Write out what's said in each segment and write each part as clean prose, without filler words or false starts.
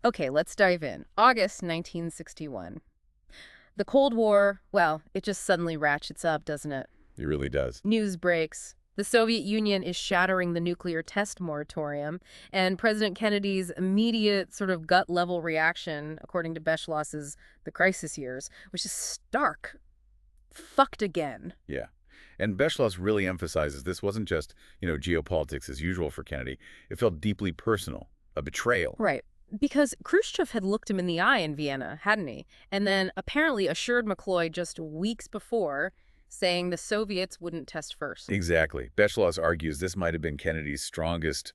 Okay, let's dive in. August 1961. The Cold War, well, it just suddenly ratchets up, doesn't it? It really does. News breaks. The Soviet Union is shattering the nuclear test moratorium, and President Kennedy's immediate sort of gut-level reaction, according to Beschloss's The Crisis Years, was just stark. Fucked again. Yeah. And Beschloss really emphasizes this wasn't just, geopolitics as usual for Kennedy. It felt deeply personal, a betrayal. Right. Because Khrushchev had looked him in the eye in Vienna, hadn't he? And then apparently assured McCloy just weeks before, saying the Soviets wouldn't test first. Exactly. Beschloss argues this might have been Kennedy's strongest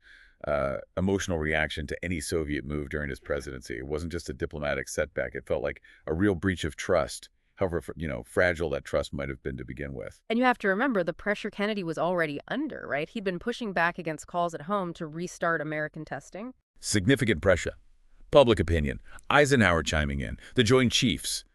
emotional reaction to any Soviet move during his presidency. It wasn't just a diplomatic setback. It felt like a real breach of trust, however, fragile that trust might have been to begin with. And you have to remember the pressure Kennedy was already under, right? He'd been pushing back against calls at home to restart American testing. Significant pressure. Public opinion. Eisenhower chiming in. The Joint Chiefs.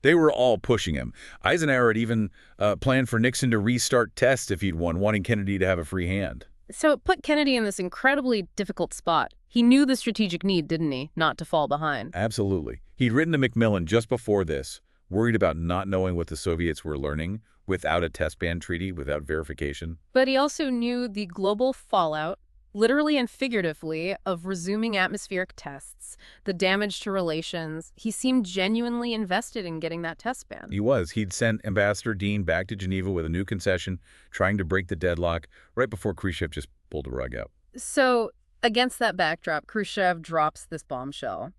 They were all pushing him. Eisenhower had even planned for Nixon to restart tests if he'd won, wanting Kennedy to have a free hand. So it put Kennedy in this incredibly difficult spot. He knew the strategic need, didn't he? Not to fall behind. Absolutely. He'd written to Macmillan just before this, worried about not knowing what the Soviets were learning without a test ban treaty, without verification. But he also knew the global fallout, literally and figuratively, of resuming atmospheric tests, the damage to relations. He seemed genuinely invested in getting that test ban. He was. He'd sent Ambassador Dean back to Geneva with a new concession, trying to break the deadlock right before Khrushchev just pulled the rug out. So, against that backdrop, Khrushchev drops this bombshell.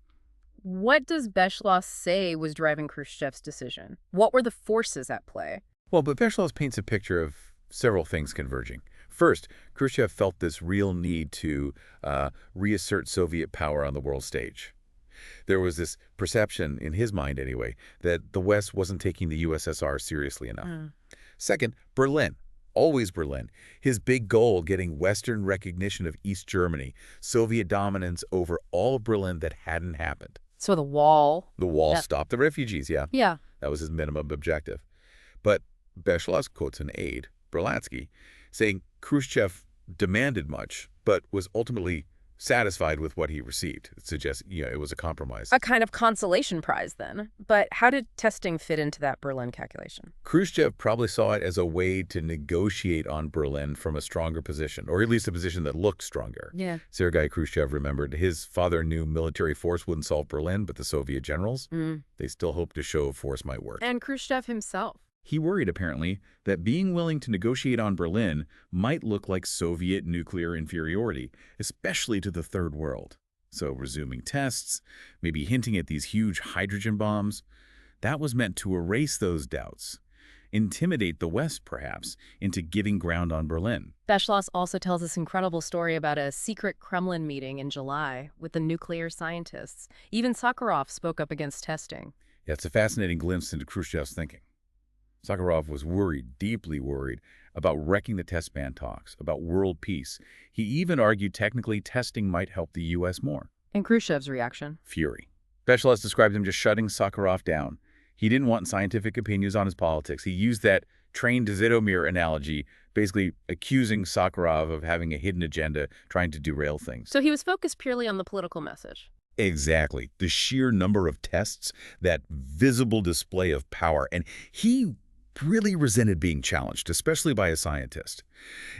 What does Beschloss say was driving Khrushchev's decision? What were the forces at play? Well, but Beschloss paints a picture of several things converging. First, Khrushchev felt this real need to reassert Soviet power on the world stage. There was this perception, in his mind anyway, that the West wasn't taking the USSR seriously enough. Second, Berlin. Always Berlin. His big goal, getting Western recognition of East Germany, Soviet dominance over all of Berlin that hadn't happened. So the wall. The wall stopped the refugees, yeah. Yeah. That was his minimum objective. But Beschloss quotes an aide, Berlatsky, saying Khrushchev demanded much, but was ultimately satisfied with what he received. It suggests, it was a compromise. A kind of consolation prize, then. But how did testing fit into that Berlin calculation? Khrushchev probably saw it as a way to negotiate on Berlin from a stronger position, or at least a position that looked stronger. Yeah. Sergei Khrushchev remembered his father knew military force wouldn't solve Berlin, but the Soviet generals, they still hoped a show of force might work. And Khrushchev himself. He worried, apparently, that being willing to negotiate on Berlin might look like Soviet nuclear inferiority, especially to the Third World. So resuming tests, maybe hinting at these huge hydrogen bombs, that was meant to erase those doubts, intimidate the West, perhaps, into giving ground on Berlin. Beschloss also tells this incredible story about a secret Kremlin meeting in July with the nuclear scientists. Even Sakharov spoke up against testing. Yeah, it's a fascinating glimpse into Khrushchev's thinking. Sakharov was worried, deeply worried, about wrecking the test ban talks, about world peace. He even argued technically testing might help the U.S. more. And Khrushchev's reaction? Fury. Beschloss described him just shutting Sakharov down. He didn't want scientific opinions on his politics. He used that train to Zhytomyr analogy, basically accusing Sakharov of having a hidden agenda, trying to derail things. So he was focused purely on the political message. Exactly. The sheer number of tests, that visible display of power. And he really resented being challenged, especially by a scientist.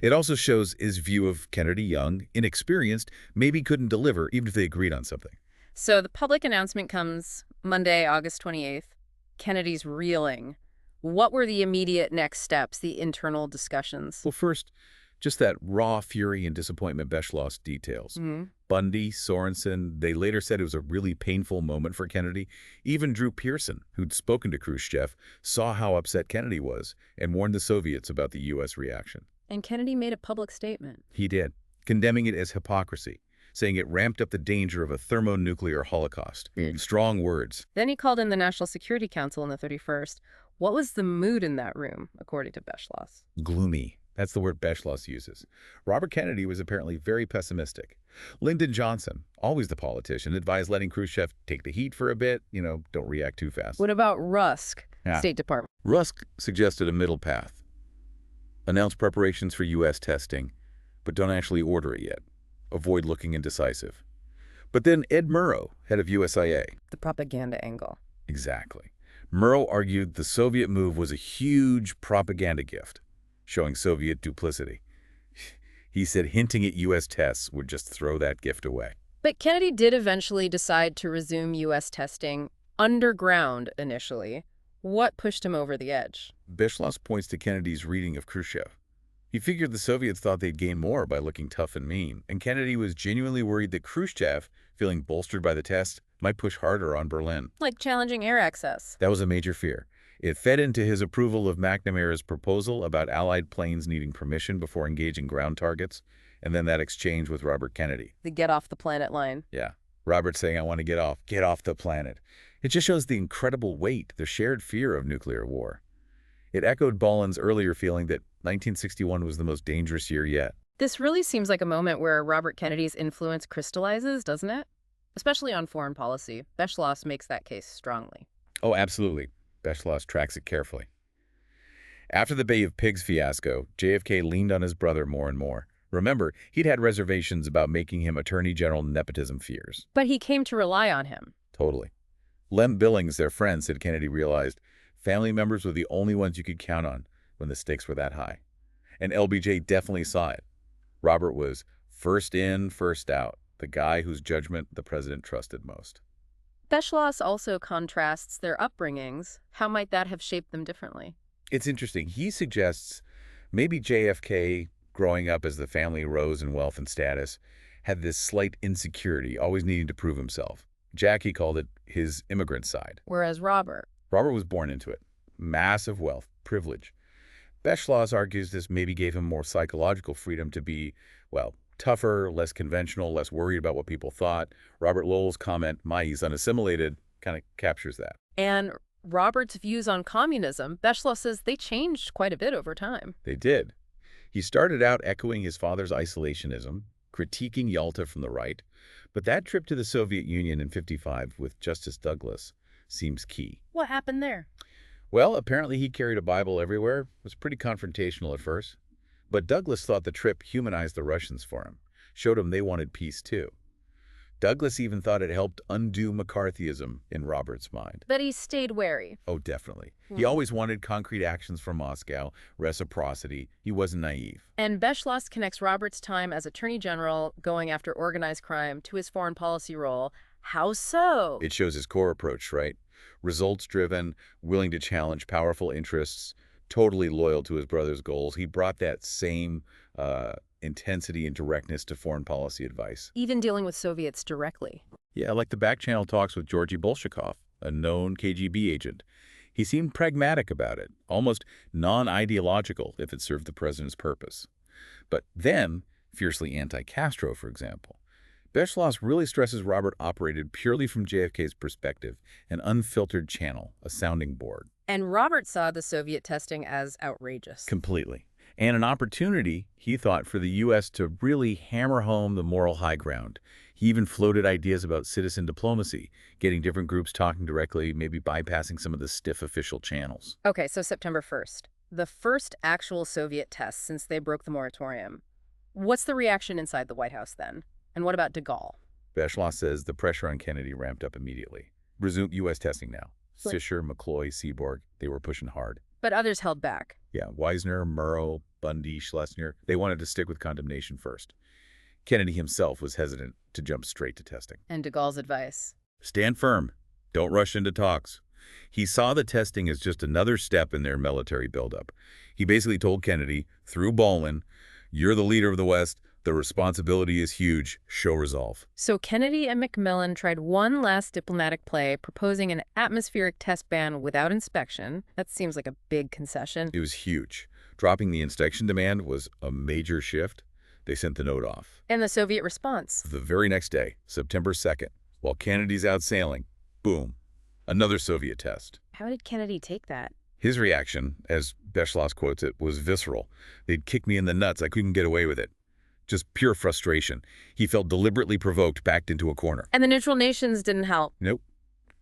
It also shows his view of Kennedy, young, inexperienced, maybe couldn't deliver even if they agreed on something. So the public announcement comes Monday, August 28th. Kennedy's reeling. What were the immediate next steps, the internal discussions? Well, first, just that raw fury and disappointment Beschloss details. Bundy, Sorensen, they later said it was a really painful moment for Kennedy. Even Drew Pearson, who'd spoken to Khrushchev, saw how upset Kennedy was and warned the Soviets about the U.S. reaction. And Kennedy made a public statement. He did, condemning it as hypocrisy, saying it ramped up the danger of a thermonuclear holocaust. Strong words. Then he called in the National Security Council on the 31st. What was the mood in that room, according to Beschloss? Gloomy. That's the word Beschloss uses. Robert Kennedy was apparently very pessimistic. Lyndon Johnson, always the politician, advised letting Khrushchev take the heat for a bit, don't react too fast. What about Rusk, State Department? Rusk suggested a middle path. Announce preparations for U.S. testing, but don't actually order it yet. Avoid looking indecisive. But then Ed Murrow, head of USIA. The propaganda angle. Exactly. Murrow argued the Soviet move was a huge propaganda gift, showing Soviet duplicity. He said hinting at U.S. tests would just throw that gift away. But Kennedy did eventually decide to resume U.S. testing underground initially. What pushed him over the edge? Beschloss points to Kennedy's reading of Khrushchev. He figured the Soviets thought they'd gain more by looking tough and mean, and Kennedy was genuinely worried that Khrushchev, feeling bolstered by the test, might push harder on Berlin. Like challenging air access. That was a major fear. It fed into his approval of McNamara's proposal about Allied planes needing permission before engaging ground targets, and then that exchange with Robert Kennedy. The get off the planet line. Yeah. Robert saying, I want to get off the planet. It just shows the incredible weight, the shared fear of nuclear war. It echoed Boland's earlier feeling that 1961 was the most dangerous year yet. This really seems like a moment where Robert Kennedy's influence crystallizes, doesn't it? Especially on foreign policy. Beschloss makes that case strongly. Oh, absolutely. Beschloss tracks it carefully. After the Bay of Pigs fiasco, JFK leaned on his brother more and more. Remember, he'd had reservations about making him Attorney General nepotism fears. But he came to rely on him. Totally. Lem Billings, their friend, said Kennedy realized family members were the only ones you could count on when the stakes were that high. And LBJ definitely saw it. Robert was first in, first out, the guy whose judgment the president trusted most. Beschloss also contrasts their upbringings. How might that have shaped them differently? It's interesting. He suggests maybe JFK, growing up as the family rose in wealth and status, had this slight insecurity, always needing to prove himself. Jackie called it his immigrant side. Whereas Robert was born into it. Massive wealth, privilege. Beschloss argues this maybe gave him more psychological freedom to be, well, tougher, less conventional, less worried about what people thought. Robert Lowell's comment, he's unassimilated, kind of captures that. And Robert's views on communism, Beschloss says they changed quite a bit over time. They did. He started out echoing his father's isolationism, critiquing Yalta from the right, but that trip to the Soviet Union in '55 with Justice Douglas seems key. What happened there? Well, apparently he carried a Bible everywhere. It was pretty confrontational at first. But Douglas thought the trip humanized the Russians for him, showed him they wanted peace too. Douglas even thought it helped undo McCarthyism in Robert's mind. But he stayed wary. Oh, definitely. He always wanted concrete actions from Moscow, reciprocity. He wasn't naive. And Beschloss connects Robert's time as Attorney General, going after organized crime, to his foreign policy role. How so? It shows his core approach, right? Results-driven, willing to challenge powerful interests, totally loyal to his brother's goals. He brought that same intensity and directness to foreign policy advice. Even dealing with Soviets directly. Yeah, like the back-channel talks with Georgy Bolshakov, a known KGB agent. He seemed pragmatic about it, almost non-ideological if it served the president's purpose. But then, fiercely anti-Castro, for example. Beschloss really stresses Robert operated purely from JFK's perspective, an unfiltered channel, a sounding board. And Robert saw the Soviet testing as outrageous. Completely. And an opportunity, he thought, for the U.S. to really hammer home the moral high ground. He even floated ideas about citizen diplomacy, getting different groups talking directly, maybe bypassing some of the stiff official channels. Okay, so September 1st, the first actual Soviet test since they broke the moratorium. What's the reaction inside the White House then? And what about de Gaulle? Beschloss says the pressure on Kennedy ramped up immediately. Resumed U.S. testing now. Fisher, McCloy, Seaborg, they were pushing hard. But others held back. Yeah, Wisner, Murrow, Bundy, Schlesinger, they wanted to stick with condemnation first. Kennedy himself was hesitant to jump straight to testing. And de Gaulle's advice? Stand firm. Don't rush into talks. He saw the testing as just another step in their military buildup. He basically told Kennedy, through Bolin, you're the leader of the West. The responsibility is huge. Show resolve. So Kennedy and McMillan tried one last diplomatic play, proposing an atmospheric test ban without inspection. That seems like a big concession. It was huge. Dropping the inspection demand was a major shift. They sent the note off. And the Soviet response? The very next day, September 2nd, while Kennedy's out sailing, boom, another Soviet test. How did Kennedy take that? His reaction, as Beschloss quotes it, was visceral. They'd kicked me in the nuts. I couldn't get away with it. Just pure frustration. He felt deliberately provoked, backed into a corner. And the neutral nations didn't help. Nope.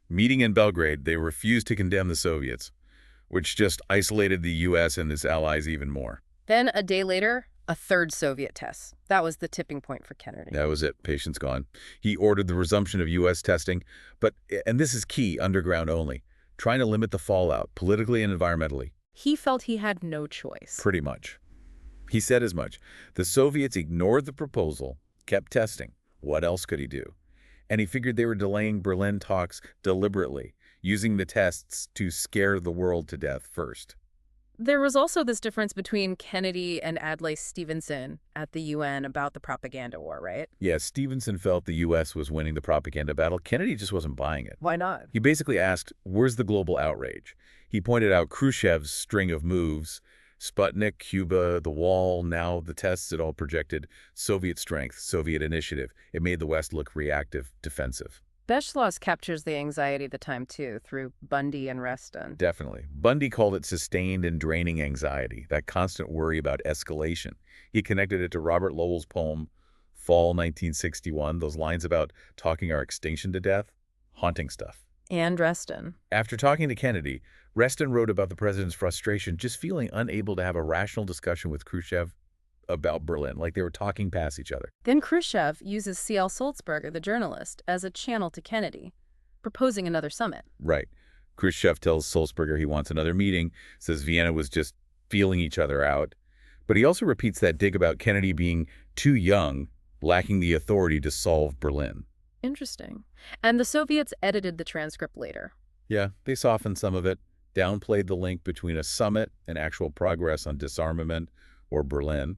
Meeting in Belgrade, they refused to condemn the Soviets, which just isolated the U.S. and its allies even more. Then, a day later, A third Soviet test. That was the tipping point for Kennedy. That was it. Patience gone. He ordered the resumption of U.S. testing, but, and this is key, underground only, trying to limit the fallout, politically and environmentally. He felt he had no choice. Pretty much. He said as much. The Soviets ignored the proposal, kept testing. What else could he do? And he figured they were delaying Berlin talks deliberately, using the tests to scare the world to death first. There was also this difference between Kennedy and Adlai Stevenson at the UN about the propaganda war, right? Yeah, Stevenson felt the U.S. was winning the propaganda battle. Kennedy just wasn't buying it. Why not? He basically asked, where's the global outrage? He pointed out Khrushchev's string of moves, Sputnik, Cuba, the wall, now the tests. It all projected Soviet strength, Soviet initiative. It made the West look reactive, defensive. Beschloss captures the anxiety of the time, too, through Bundy and Reston. Definitely. Bundy called it sustained and draining anxiety, that constant worry about escalation. He connected it to Robert Lowell's poem, Fall 1961, those lines about talking our extinction to death. Haunting stuff. And Reston. After talking to Kennedy, Reston wrote about the president's frustration just feeling unable to have a rational discussion with Khrushchev about Berlin, like they were talking past each other. Then Khrushchev uses C.L. Sulzberger, the journalist, as a channel to Kennedy, proposing another summit. Right. Khrushchev tells Sulzberger he wants another meeting, says Vienna was just feeling each other out. But he also repeats that dig about Kennedy being too young, lacking the authority to solve Berlin. Interesting. And the Soviets edited the transcript later. Yeah, they softened some of it, downplayed the link between a summit and actual progress on disarmament or Berlin,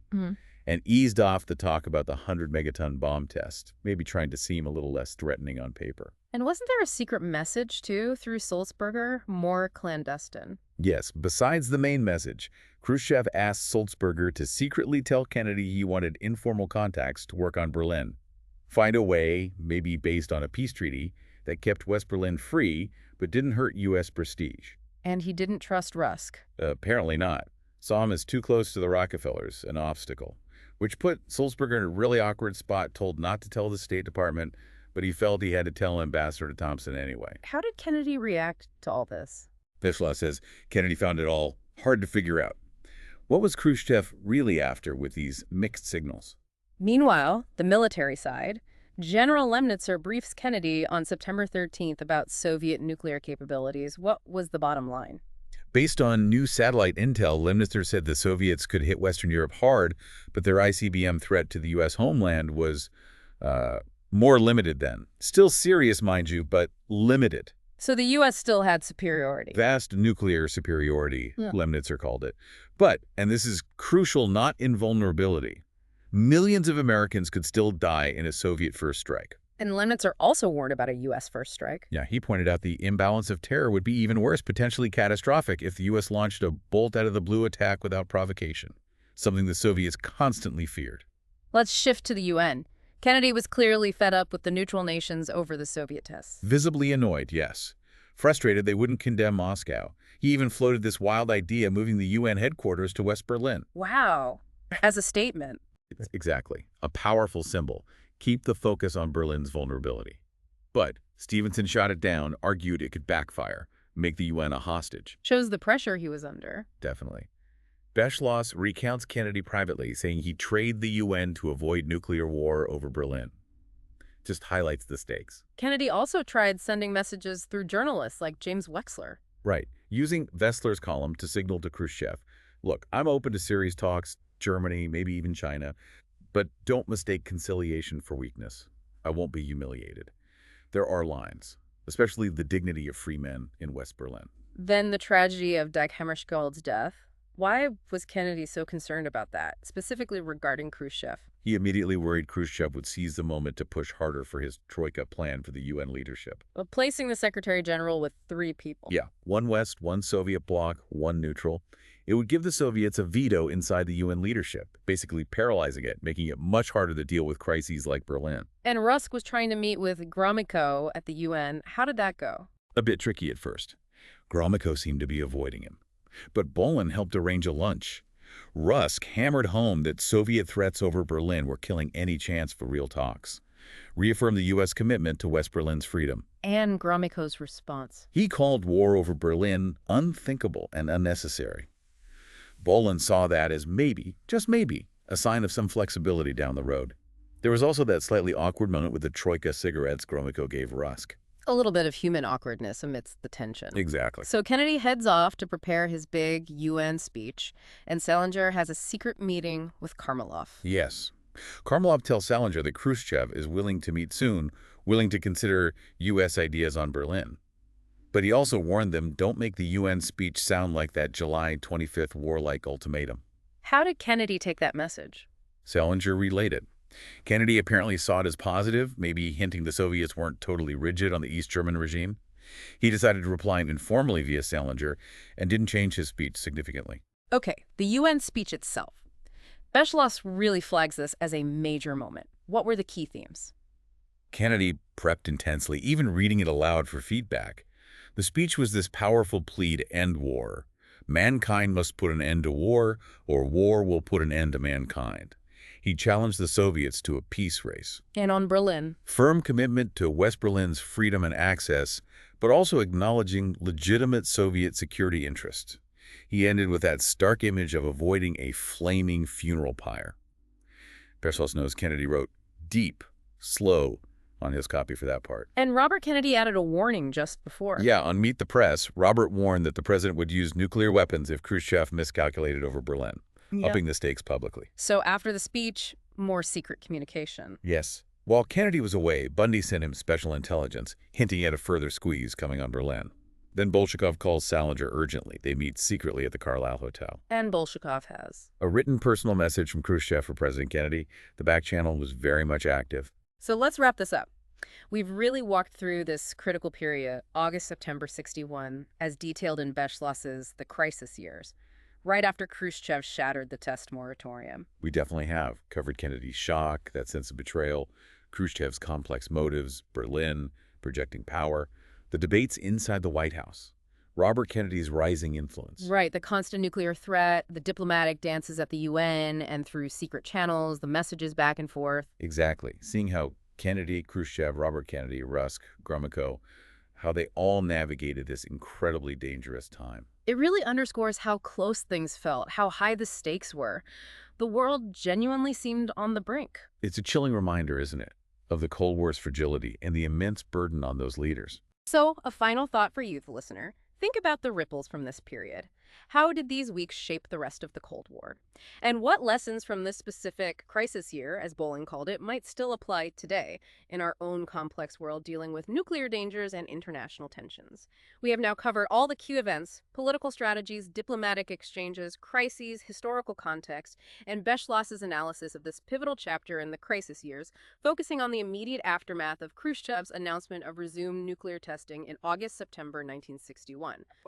and eased off the talk about the 100-megaton bomb test, maybe trying to seem a little less threatening on paper. And wasn't there a secret message, too, through Sulzberger? More clandestine. Yes, besides the main message, Khrushchev asked Sulzberger to secretly tell Kennedy he wanted informal contacts to work on Berlin. Find a way, maybe based on a peace treaty, that kept West Berlin free but didn't hurt U.S. prestige. And he didn't trust Rusk. Apparently not. Saw him as too close to the Rockefellers, an obstacle, which put Sulzberger in a really awkward spot, told not to tell the State Department, but he felt he had to tell Ambassador Thompson anyway. How did Kennedy react to all this? Beschloss says Kennedy found it all hard to figure out. What was Khrushchev really after with these mixed signals? Meanwhile, the military side, General Lemnitzer briefs Kennedy on September 13th about Soviet nuclear capabilities. What was the bottom line? Based on new satellite intel, Lemnitzer said the Soviets could hit Western Europe hard, but their ICBM threat to the U.S. homeland was more limited then. Still serious, mind you, but limited. So the U.S. still had superiority. Vast nuclear superiority, Lemnitzer called it. But, and this is crucial, not invulnerability, millions of Americans could still die in a Soviet first strike. And Lemnitzer also warned about a U.S. first strike. Yeah, he pointed out the imbalance of terror would be even worse, potentially catastrophic, if the U.S. launched a bolt-out-of-the-blue attack without provocation, something the Soviets constantly feared. Let's shift to the UN. Kennedy was clearly fed up with the neutral nations over the Soviet tests. Visibly annoyed, yes. Frustrated they wouldn't condemn Moscow. He even floated this wild idea of moving the UN headquarters to West Berlin. Wow. As a statement. Exactly. A powerful symbol. Keep the focus on Berlin's vulnerability. But Stevenson shot it down, argued it could backfire, make the UN a hostage. Shows the pressure he was under. Definitely. Beschloss recounts Kennedy privately, saying he'd trade the UN to avoid nuclear war over Berlin. Just highlights the stakes. Kennedy also tried sending messages through journalists like James Wexler. Right. Using Wessler's column to signal to Khrushchev, look, I'm open to serious talks, Germany, maybe even China, but don't mistake conciliation for weakness. I won't be humiliated. There are lines, especially the dignity of free men in West Berlin. Then the tragedy of Dag Hammarskjöld's death. Why was Kennedy so concerned about that, specifically regarding Khrushchev? He immediately worried Khrushchev would seize the moment to push harder for his Troika plan for the UN leadership. Replacing the Secretary General with 3 people. Yeah, one West, one Soviet bloc, one neutral. It would give the Soviets a veto inside the UN leadership, basically paralyzing it, making it much harder to deal with crises like Berlin. And Rusk was trying to meet with Gromyko at the UN. How did that go? A bit tricky at first. Gromyko seemed to be avoiding him. But Bolin helped arrange a lunch. Rusk hammered home that Soviet threats over Berlin were killing any chance for real talks. Reaffirmed the U.S. commitment to West Berlin's freedom. And Gromyko's response. He called war over Berlin unthinkable and unnecessary. Bolin saw that as maybe, just maybe, a sign of some flexibility down the road. There was also that slightly awkward moment with the Troika cigarettes Gromyko gave Rusk. A little bit of human awkwardness amidst the tension. Exactly. So Kennedy heads off to prepare his big UN speech, and Salinger has a secret meeting with Karmalov. Yes. Karmalov tells Salinger that Khrushchev is willing to meet soon, willing to consider U.S. ideas on Berlin. But he also warned them, don't make the UN speech sound like that July 25th warlike ultimatum. How did Kennedy take that message? Salinger relayed it. Kennedy apparently saw it as positive, maybe hinting the Soviets weren't totally rigid on the East German regime. He decided to reply informally via Salinger and didn't change his speech significantly. Okay, the UN speech itself. Beschloss really flags this as a major moment. What were the key themes? Kennedy prepped intensely, even reading it aloud for feedback. The speech was this powerful plea to end war. Mankind must put an end to war, or war will put an end to mankind. He challenged the Soviets to a peace race. And on Berlin? Firm commitment to West Berlin's freedom and access, but also acknowledging legitimate Soviet security interests. He ended with that stark image of avoiding a flaming funeral pyre. Beschloss knows Kennedy wrote deep, slow on his copy for that part. And Robert Kennedy added a warning just before. Yeah, on Meet the Press, Robert warned that the president would use nuclear weapons if Khrushchev miscalculated over Berlin. Upping the stakes publicly. So after the speech, more secret communication. Yes. While Kennedy was away, Bundy sent him special intelligence, hinting at a further squeeze coming on Berlin. Then Bolshakov calls Salinger urgently. They meet secretly at the Carlisle Hotel. And Bolshakov has A written personal message from Khrushchev for President Kennedy. The back channel was very much active. So let's wrap this up. We've really walked through this critical period, August-September 61, as detailed in Beschloss's The Crisis Years, right after Khrushchev shattered the test moratorium. We definitely have covered Kennedy's shock, that sense of betrayal, Khrushchev's complex motives, Berlin, projecting power, the debates inside the White House, Robert Kennedy's rising influence. Right, the constant nuclear threat, the diplomatic dances at the UN, and through secret channels, the messages back and forth. Exactly. Seeing how Kennedy, Khrushchev, Robert Kennedy, Rusk, Gromyko, how they all navigated this incredibly dangerous time. It really underscores how close things felt, how high the stakes were. The world genuinely seemed on the brink. It's a chilling reminder, isn't it, of the Cold War's fragility and the immense burden on those leaders. So, a final thought for you, the listener. Think about the ripples from this period. How did these weeks shape the rest of the Cold War? And what lessons from this specific crisis year, as Bolin called it, might still apply today in our own complex world dealing with nuclear dangers and international tensions? We have now covered all the key events, political strategies, diplomatic exchanges, crises, historical context, and Beschloss's analysis of this pivotal chapter in the crisis years, focusing on the immediate aftermath of Khrushchev's announcement of resumed nuclear testing in August-September 1961.